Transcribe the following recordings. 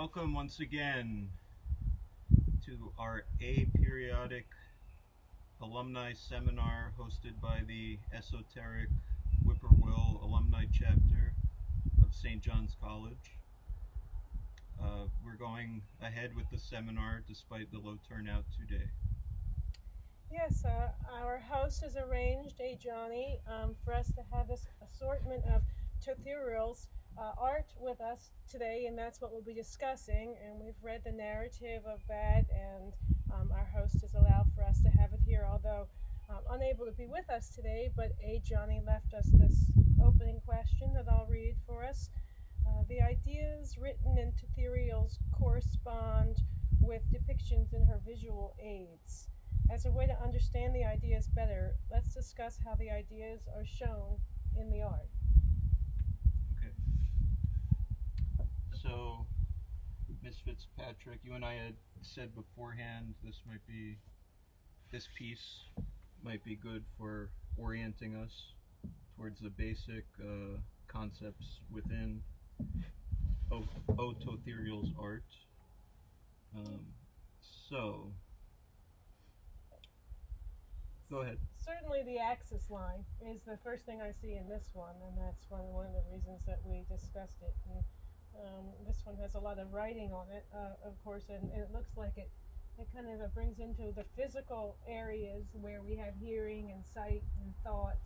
Welcome once again to our aperiodic alumni seminar hosted by the esoteric Whippoorwill Alumni Chapter of St. John's College. We're going ahead with the seminar despite the low turnout today. Yes, our host has arranged, Johnny, for us to have this assortment of O.Tothereal's art with us today, and that's what we'll be discussing. And we've read the narrative of that, and our host has allowed for us to have it here, although unable to be with us today. But Johnny left us this opening question that I'll read for us. The ideas written in O.Tothereal's correspond with depictions in her visual aids. As a way to understand the ideas better, let's discuss how the ideas are shown in the art. Okay. So, Ms. Fitzpatrick, you and I had said beforehand this piece might be good for orienting us towards the basic concepts within O.Tothereal's art. So, go ahead. Certainly the axis line is the first thing I see in this one, and that's one of the reasons that we discussed it. And this one has a lot of writing on it, of course, and it looks like it kind of brings into the physical areas where we have hearing and sight and thought.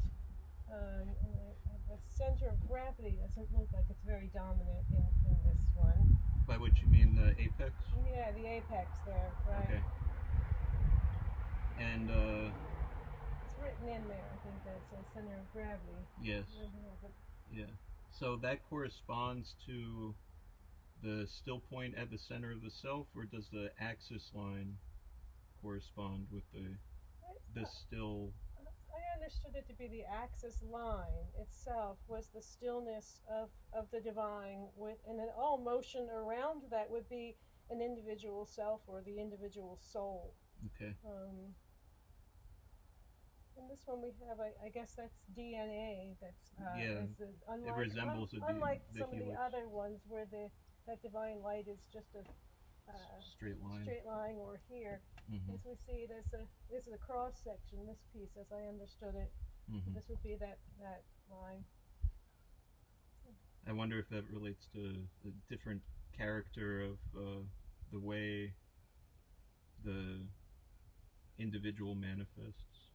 The center of gravity doesn't look like it's very dominant in this one. By which you mean the apex? Yeah, the apex there, right. Okay. And it's written in there, I think that's a center of gravity. Yes. Yeah. So that corresponds to the still point at the center of the self, or does the axis line correspond with the still? I understood it to be the axis line itself was the stillness of the divine, and then all motion around that would be an individual self or the individual soul. Okay. And this one we have, I guess that's DNA. That's it resembles unlike the some helix. of the other ones where that divine light is just a straight line. Or here. Mm-hmm. As we see, this is a cross section. This piece, as I understood it, Mm-hmm. this would be that line. I wonder if that relates to the different character of the way the individual manifests.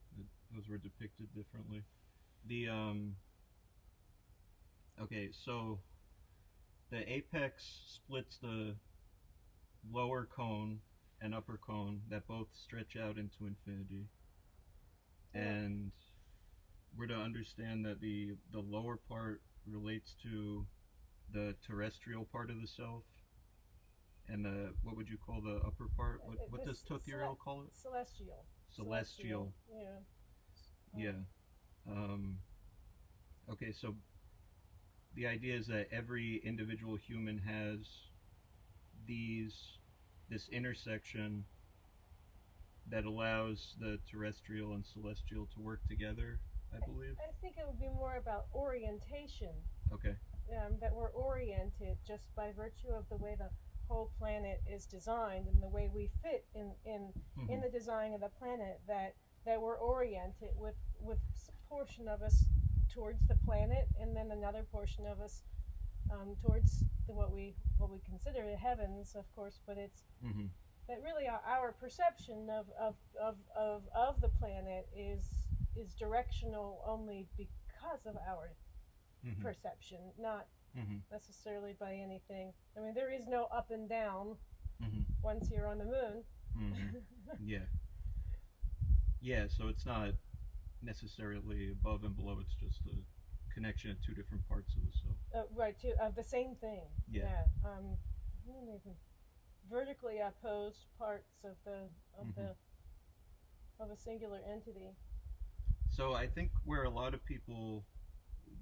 Those were depicted differently. Okay, so the apex splits the lower cone and upper cone that both stretch out into infinity. And we're to understand that the lower part relates to the terrestrial part of the self, and what would you call the upper part? What does O.Tothereal call it? Celestial. Yeah. Okay, so the idea is that every individual human has this intersection that allows the terrestrial and celestial to work together, I believe. I think it would be more about orientation. Okay. That we're oriented just by virtue of the way the whole planet is designed and the way we fit in the design of the planet, that we're oriented with a portion of us towards the planet and then another portion of us towards what we consider the heavens, of course, but it's that really our perception of the planet is directional only because of our perception, not necessarily by anything. I mean, there is no up and down once you're on the moon. Yeah, so it's not necessarily above and below, it's just a connection of two different parts of the self. Right, of the same thing. Yeah. Vertically opposed parts of a singular entity. So I think where a lot of people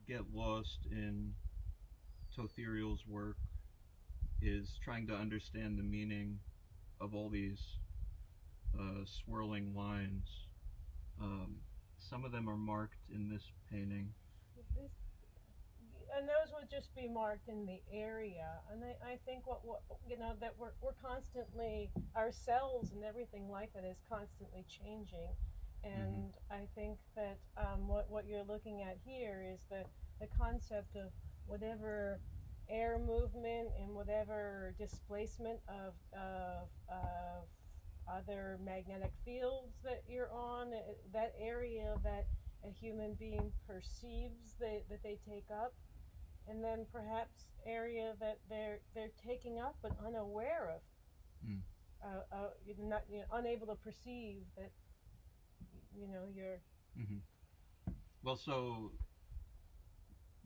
get lost in O.Tothereal's work is trying to understand the meaning of all these swirling lines. Some of them are marked in this painting. and those would just be marked in the area. And I think what that we're constantly, our cells and everything like that is constantly changing. And I think that what you're looking at here is the concept of whatever air movement and whatever displacement of other magnetic fields that you're on, that area that a human being perceives that they take up, and then perhaps area that they're taking up but unaware of, not unable to perceive that you're. Well, so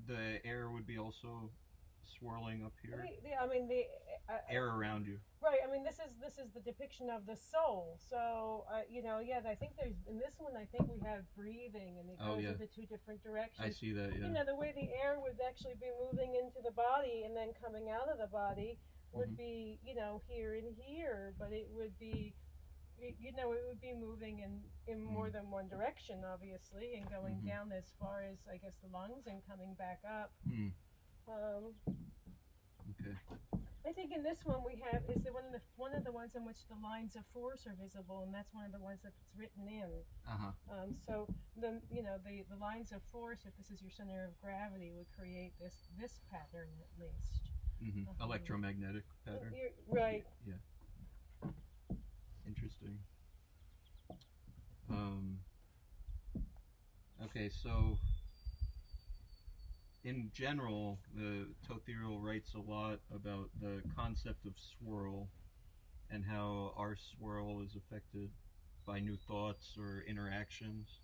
the air would be also swirling up here. I mean the air around you. Right. I mean this is the depiction of the soul. So yeah. I think there's in this one. I think we have breathing, and it goes into two different directions. I see that. Yeah. The way the air would actually be moving into the body and then coming out of the body would be here and here, but it would be. It would be moving in more than one direction, obviously, and going down as far as, I guess, the lungs and coming back up. Okay. I think in this one we have is one of the ones in which the lines of force are visible, and that's one of the ones that's written in. So the lines of force, if this is your center of gravity, would create this pattern at least. Electromagnetic pattern. Right. Yeah. Interesting. Okay, so in general, the O.Tothereal writes a lot about the concept of swirl and how our swirl is affected by new thoughts or interactions,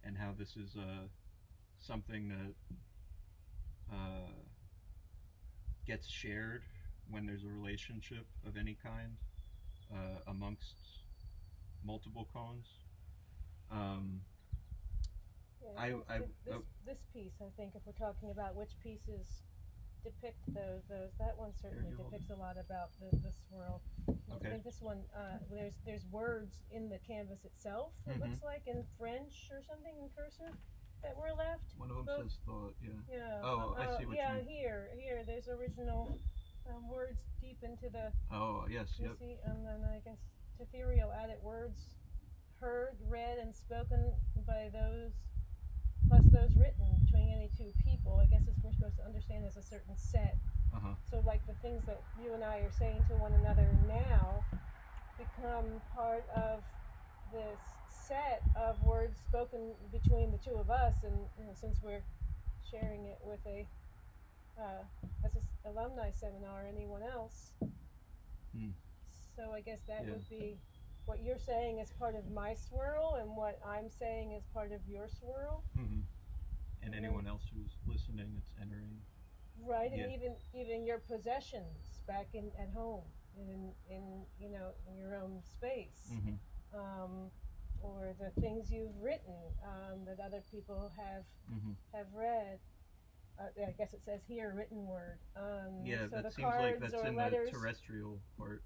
and how this is something that gets shared when there's a relationship of any kind amongst multiple cones. This piece, I think, if we're talking about which pieces depict those, that one certainly depicts a lot about the swirl. Okay. I think this one, there's words in the canvas itself. It looks like in French or something in cursive that were left. One of them says thought. Yeah. Yeah. Oh, I see what you mean. Here, there's original words deep into the. Oh yes. You see, and then I guess O.Tothereal added words heard, read, and spoken by those, plus those written between any two people. I guess we're supposed to understand as a certain set. So like the things that you and I are saying to one another now become part of this set of words spoken between the two of us, and since we're sharing it with as an alumni seminar, anyone else. So I guess that would be what you're saying is part of my swirl, and what I'm saying is part of your swirl. And anyone else who's listening, it's entering. Right, and even your possessions back at home, in your own space, or the things you've written that other people have read. I guess it says here written word. So that seems like that's in letters, the terrestrial part.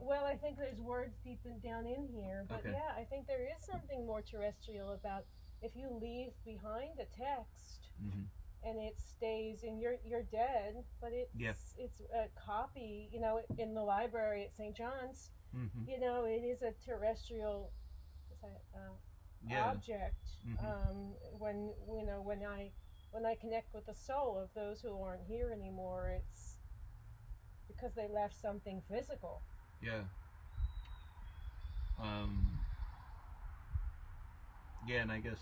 Well, I think there's words deep down in here, but yeah, I think there is something more terrestrial about if you leave behind a text and it stays in you're dead, but it's a copy, in the library at St. John's. It is a terrestrial object. When I connect with the soul of those who aren't here anymore, it's because they left something physical. Yeah. And I guess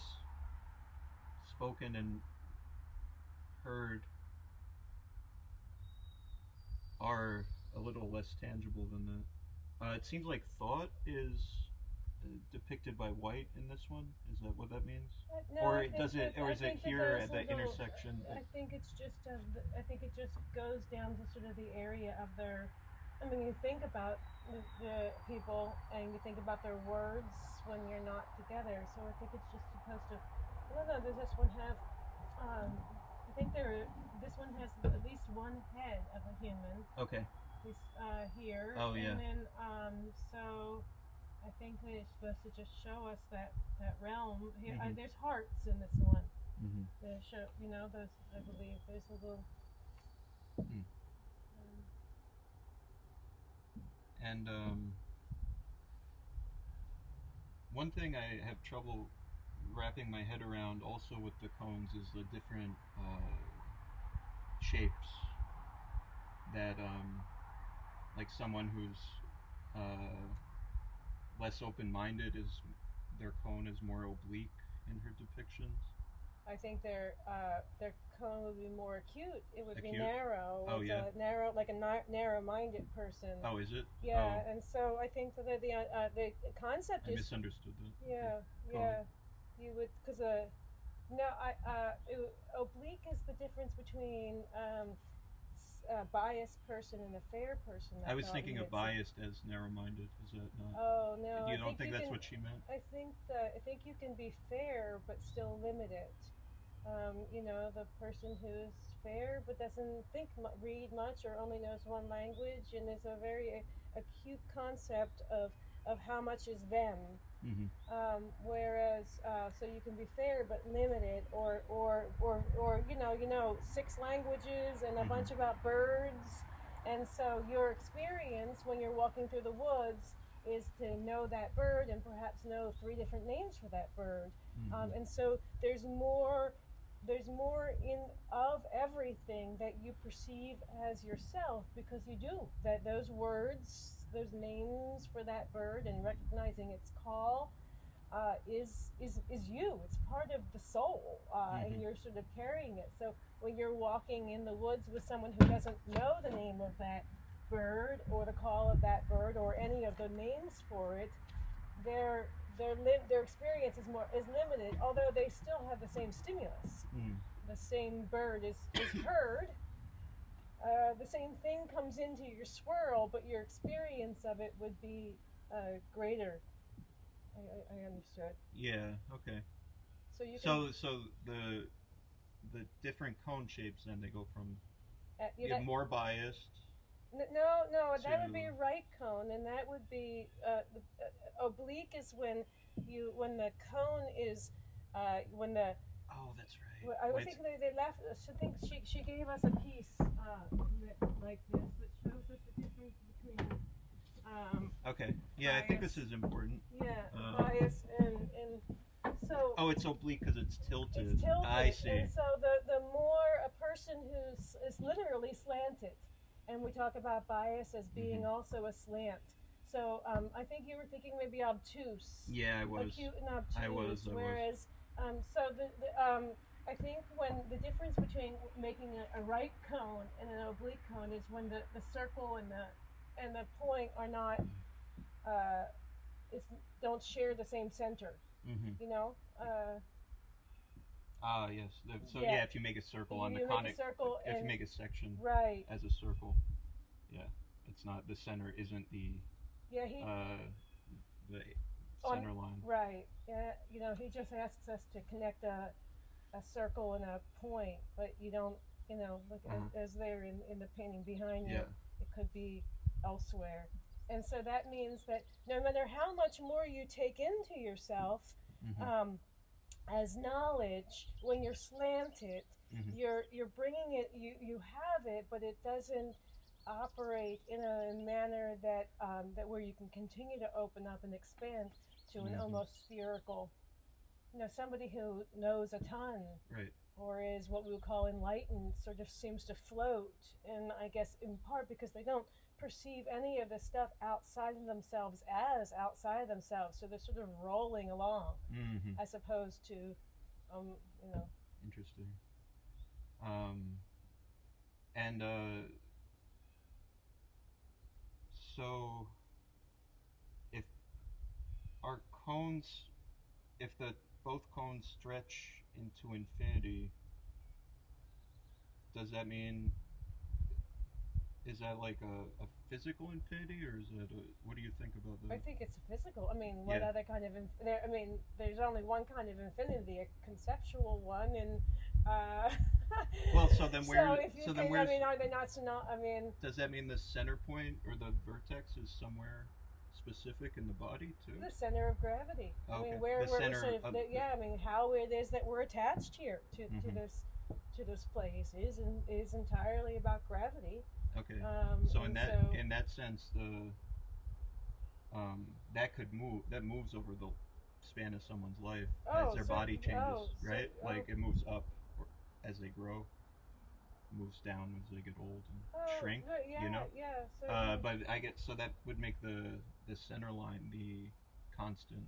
spoken and heard are a little less tangible than that. It seems like thought is depicted by white in this one. Is that what that means? No, or is it here at the intersection? I think it's just. I think it just goes down to sort of the area of their. I mean, you think about the people, and you think about their words when you're not together. So I think it's just supposed to. I don't know. Does this one have? I think this one has at least one head of a human. Okay. This here. Oh yeah. And then so I think that it's supposed to just show us that realm. Here, there's hearts in this one. They show, those, I believe, those little. Mm. And one thing I have trouble wrapping my head around also with the cones is the different shapes that, like someone who's less open-minded, their cone is more oblique in her depictions. I think their cone would be more acute. It would be Acute? narrow. Oh, It's yeah. like a narrow-minded person. Oh, is it? Yeah, Oh, and so I think that the concept I is. misunderstood that. Yeah, Go yeah. You would, because no, oblique is the difference between a biased person and a fair person. I was thought thinking you of had biased as narrow-minded. Is that not? Oh no! You don't think that's what she meant? I think you can be fair but still limited. The person who's fair but doesn't read much or only knows one language, and is a very acute concept of how much is them. Mm-hmm. Whereas, so you can be fair but limited, or 6 languages and a bunch about birds, and so your experience when you're walking through the woods is to know that bird and perhaps know 3 different names for that bird, and so there's more in of everything that you perceive as yourself, because you do that those words, those names for that bird, and recognizing its call is you. It's part of the soul, and you're sort of carrying it. So when you're walking in the woods with someone who doesn't know the name of that bird or the call of that bird or any of the names for it, their experience is limited, although they still have the same stimulus. The same bird is heard. The same thing comes into your swirl, but your experience of it would be greater. I understood. Yeah. Okay. So you can. So the different cone shapes, then they go from more biased. No, that would be a right cone, and that would be oblique is when the cone is when the. Oh, that's right. I think they left. I think she gave us a piece like this that shows us the difference between. Okay. Yeah, bias. I think this is important. Yeah, bias and so. Oh, it's oblique because it's tilted. It's tilted. I see. And so the more a person who's is literally slanted, and we talk about bias as being also a slant. So I think you were thinking maybe obtuse. Yeah, I was. Acute and obtuse. I was. Whereas, so I think when the difference between making a right cone and an oblique cone is when the circle and the point are not don't share the same center. Yes. So yeah, if you make a circle on the conic, if you make a section as a circle, it's not, the center isn't the the center line. Right. Yeah. He just asks us to connect a circle and a point, but you don't. Look as they're in the painting behind you. It could be elsewhere. And so that means that no matter how much more you take into yourself as knowledge, when you're slanted, you're bringing it. You have it, but it doesn't operate in a manner that where you can continue to open up and expand to an almost spherical. Somebody who knows a ton, or is what we would call enlightened, sort of seems to float, and I guess in part because they don't perceive any of the stuff outside of themselves as outside of themselves, so they're sort of rolling along, as opposed to, Interesting. And so if our cones, if both cones stretch into infinity, does that mean, is that like a physical infinity, or is that what do you think about that? I think it's physical. I mean, what other kind of there's only one kind of infinity, a conceptual one, and well, so then where? Are they not? Does that mean the center point or the vertex is somewhere specific in the body too? The center of gravity. Okay. I mean, where The we're center sort of, of yeah. I mean, how it is that we're attached here to Mhm. this place is entirely about gravity. Okay. So And so in that sense, the that could move, that moves over the span of someone's life as their body changes, right? Like it moves up or, as they grow, moves down as they get old and shrink. yeah, You know. yeah. So But I get, so that would make the center line the constant,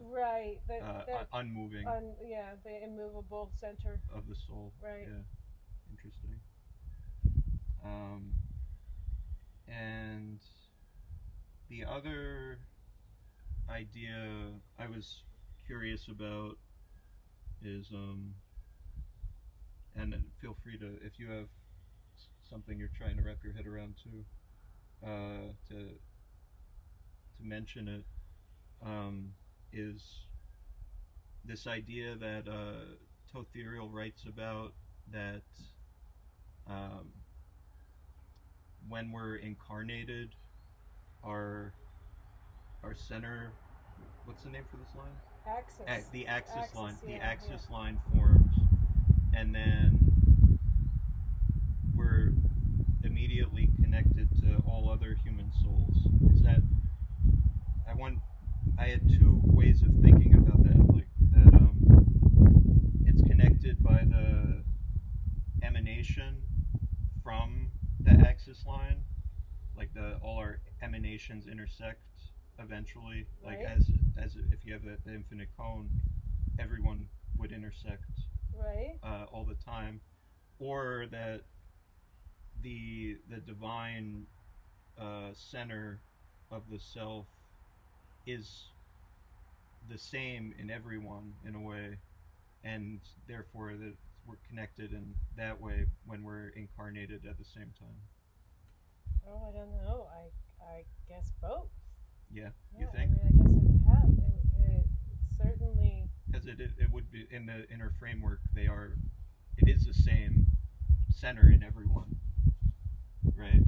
right, that unmoving yeah, the immovable center, of the soul. right? Yeah, interesting. Um, and the other idea I was curious about is, and feel free to, if you have something you're trying to wrap your head around too, to mention it, is this idea that Tothereal writes about, that um, when we're incarnated, our center, what's the name for this line? Axis. The axis line. Yeah, The axis line forms, and then we're immediately connected to all other human souls. Is that, I had two ways of thinking about that, like that it's connected by the emanation from the axis line, like all our emanations intersect eventually, like right. as if you have the infinite cone, everyone would intersect, right, all the time, or that the divine center of the self is the same in everyone in a way, and therefore that we're connected in that way when we're incarnated at the same time. Oh, I don't know. I guess both. Yeah, Yeah, you think? I mean, I guess it would have. It certainly. Because it would be in the inner framework. It is the same center in everyone, right?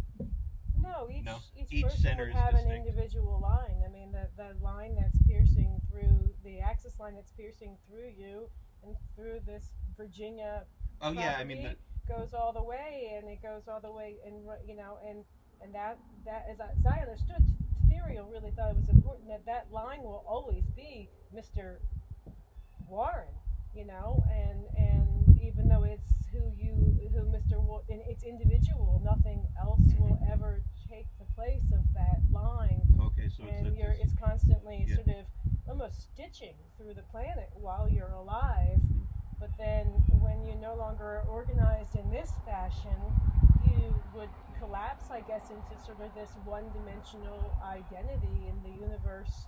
No, each Each person center would is have an distinct. individual line. I mean, the line that's piercing through the axis line that's piercing through you and through this Virginia. Oh yeah, I mean goes all the way, and it goes all the way, and and that as I understood, Ethereal really thought it was important that line will always be Mr. Warren, and even though it's who Mr. and it's individual, nothing else will ever take the place of that line. Okay, so and it's constantly sort of almost stitching through the planet while you're alive. But then, when you no longer are organized in this fashion, you would collapse, I guess, into sort of this one-dimensional identity in the universe.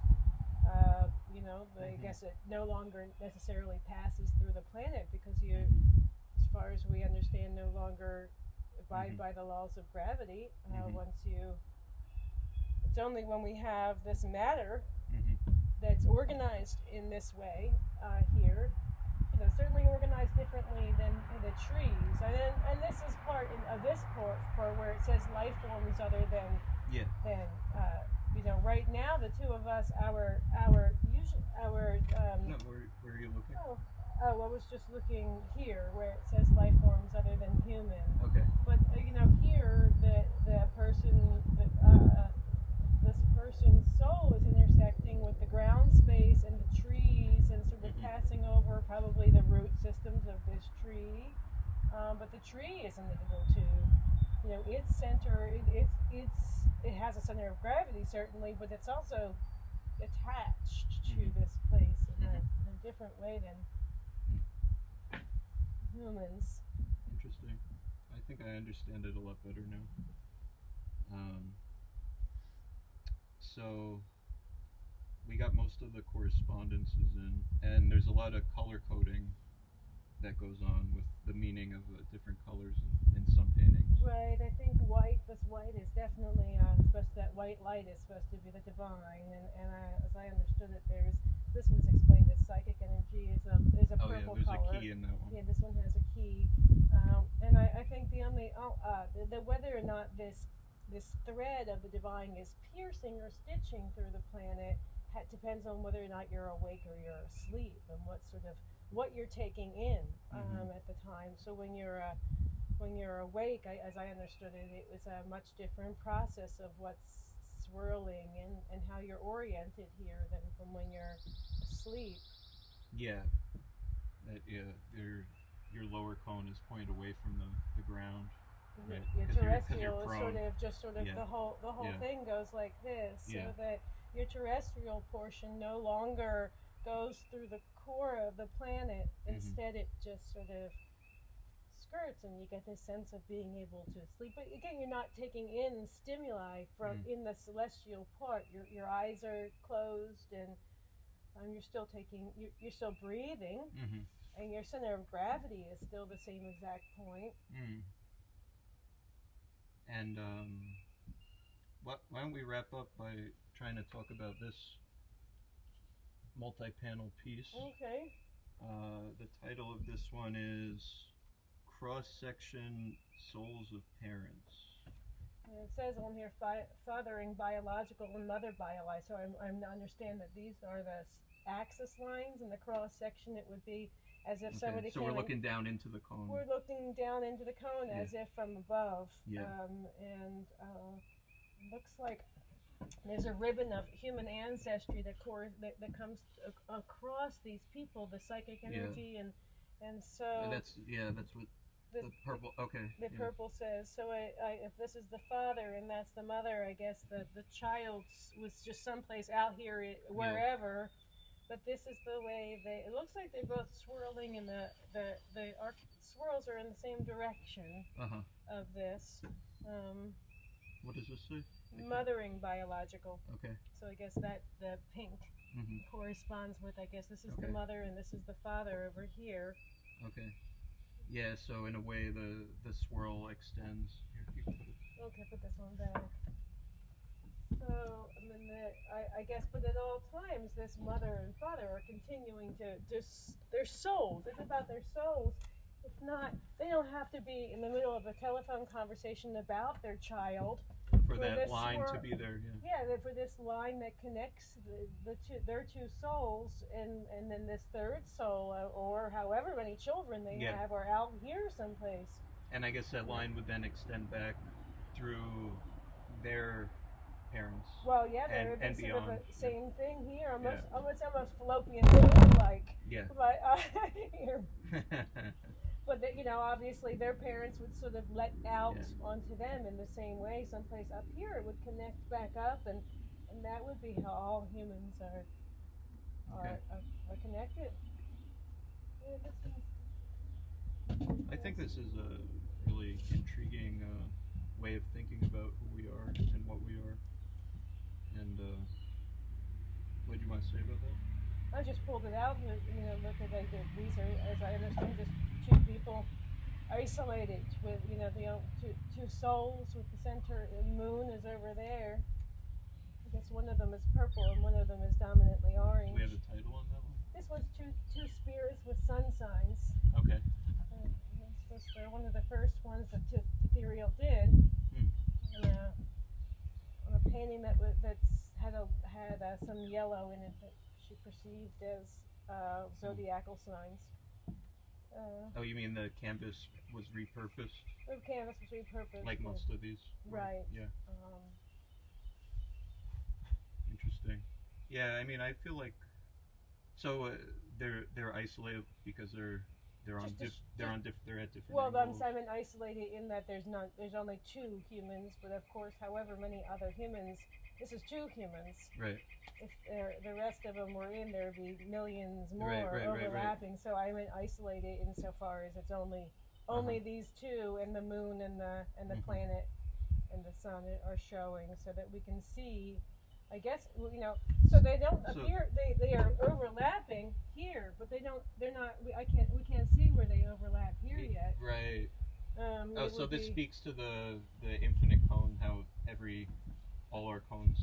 I guess it no longer necessarily passes through the planet because you, as far as we understand, no longer abide by the laws of gravity. It's only when we have this matter that's organized in this way here. Certainly organized differently than the trees, and this is part of this part where it says life forms other than right now the two of us our no, where are you looking? I was just looking here where it says life forms other than human. Okay. But here the person this person's soul is intersecting with the ground space and the trees and sort of passing over probably the root systems of this tree. But the tree isn't able to, its center. It has a center of gravity certainly, but it's also attached to this place in a different way than humans. Interesting. I think I understand it a lot better now. So we got most of the correspondences in, and there's a lot of color coding that goes on with the meaning of different colors in some paintings. Right, I think this white is definitely that white light is supposed to be the divine, and as I understood it, this one's explained as psychic energy is a purple there's color. A key in that one. Yeah, this one has a key, and I think the only the whether or not this this thread of the divine is piercing or stitching through the planet depends on whether or not you're awake or you're asleep, and what you're taking in at the time. So when you're awake, as I understood it, it was a much different process of what's swirling and how you're oriented here than from when you're asleep. Yeah. Your lower cone is pointed away from the ground. Right. Your terrestrial is sort of Yeah. the whole Yeah. thing goes like this, Yeah. so that your terrestrial portion no longer goes through the core of the planet. Instead, it just sort of skirts, and you get this sense of being able to sleep. But again, you're not taking in stimuli from in the celestial part. Your eyes are closed, and you're still breathing, and your center of gravity is still the same exact point. And why don't we wrap up by trying to talk about this multi-panel piece? Okay. The title of this one is Cross-Section Souls of Parents. And it says on here, fathering biological and mother biological. So I understand that these are the axis lines, and the cross-section, it would be as if somebody So we're looking down into the cone. We're looking down into the cone as if from above. Yeah. Looks like there's a ribbon of human ancestry that comes across these people, the psychic energy, and so that's what the purple. Okay. The purple says. So if this is the father and that's the mother, I guess the child was just someplace out here, wherever. But this is the way it looks like they're both swirling, and the swirls are in the same direction of this. What does this say? Mothering biological. Okay. So I guess that the pink corresponds with, I guess this is the mother and this is the father over here. Okay. Yeah, so in a way the swirl extends. Okay, put this one back. So, and then I guess, but at all times, this mother and father are continuing to their souls. It's about their souls. It's not, they don't have to be in the middle of a telephone conversation about their child. For that line to be there, for this line that connects their two souls, and then this third soul, or however many children they have, are out here someplace. And I guess that line would then extend back through their parents. Well, there would be beyond. Sort of the same thing here. Almost fallopian tube-like. Yeah. But here. But obviously their parents would sort of let out onto them in the same way. Someplace up here it would connect back up, and that would be how all humans are connected. Yeah, I think this is a really intriguing way of thinking about who we are and what we are. And what do you want to say about that? I just pulled it out. Look at these are, as I understand, just two people isolated with two souls with the center. The moon is over there. I guess one of them is purple and one of them is dominantly orange. Do we have a title on that one? This one's two spirits with sun signs. Okay. They're one of the first ones that O.Tothereal did. On a painting that's had some yellow in it that she perceived as zodiacal signs. You mean the canvas was repurposed? The canvas was repurposed. Like most of these? Right. Yeah. Interesting. Yeah, I mean, I feel like they're isolated because they're at different. Well, angles. I'm isolated in that there's only two humans, but of course, however many other humans, this is two humans. Right. If the rest of them were in, there'd be millions more overlapping. Right. So I'm isolated insofar as it's only these two, and the moon and the planet and the sun are showing, so that we can see. I guess so they don't appear. They are overlapping here, but they're not. We can't see where they overlap here yet. Right. So this speaks to the infinite cone, how all our cones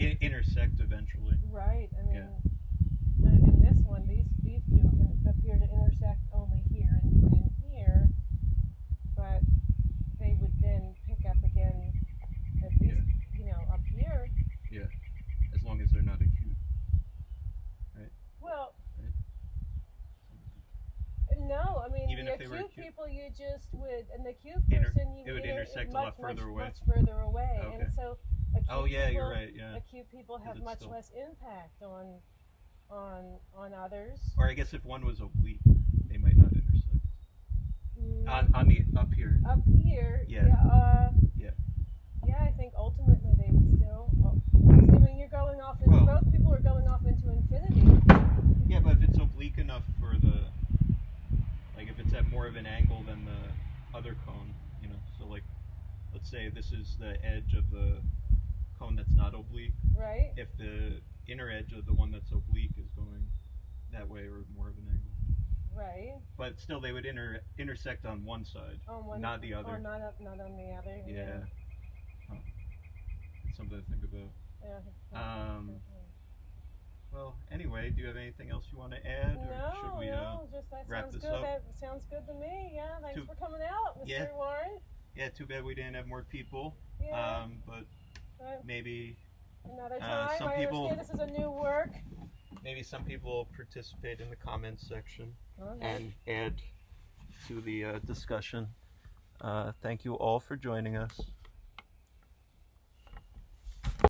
intersect eventually. Right. I mean, in this one, these two appear to intersect only here and here, but they would then pick up again you just would, and the cute Inter- person, it would intersect a much, lot further away. much further away, Okay. and so acute Oh yeah, people, you're right. Yeah. acute people have it's much still- less impact on others. Or I guess if one was oblique, they might not intersect. On the up here. Up here, Yeah. yeah, Yeah. I think ultimately they would still. I mean, you're going off into Well- both people are going off into infinity. Yeah, but if it's oblique enough for the, like if it's at more of an angle than the other cone, you know, so like, let's say this is the edge of the cone that's not oblique. Right. If the inner edge of the one that's oblique is going that way or more of an angle. Right. But still, they would intersect on one side, On one, not the other. Or not on the other. Yeah. Huh. It's something to think about. Yeah. Well, anyway, do you have anything else you want to add, or should we just that wrap sounds this good. up? That sounds good to me. Yeah, thanks Too- for coming out, Mr. Yeah. Warren. Yeah, too bad we didn't have more people. Yeah. But But maybe another time. some I people- understand this is a new work. some people will participate in the comments section Okay. and add to the discussion. Thank you all for joining us.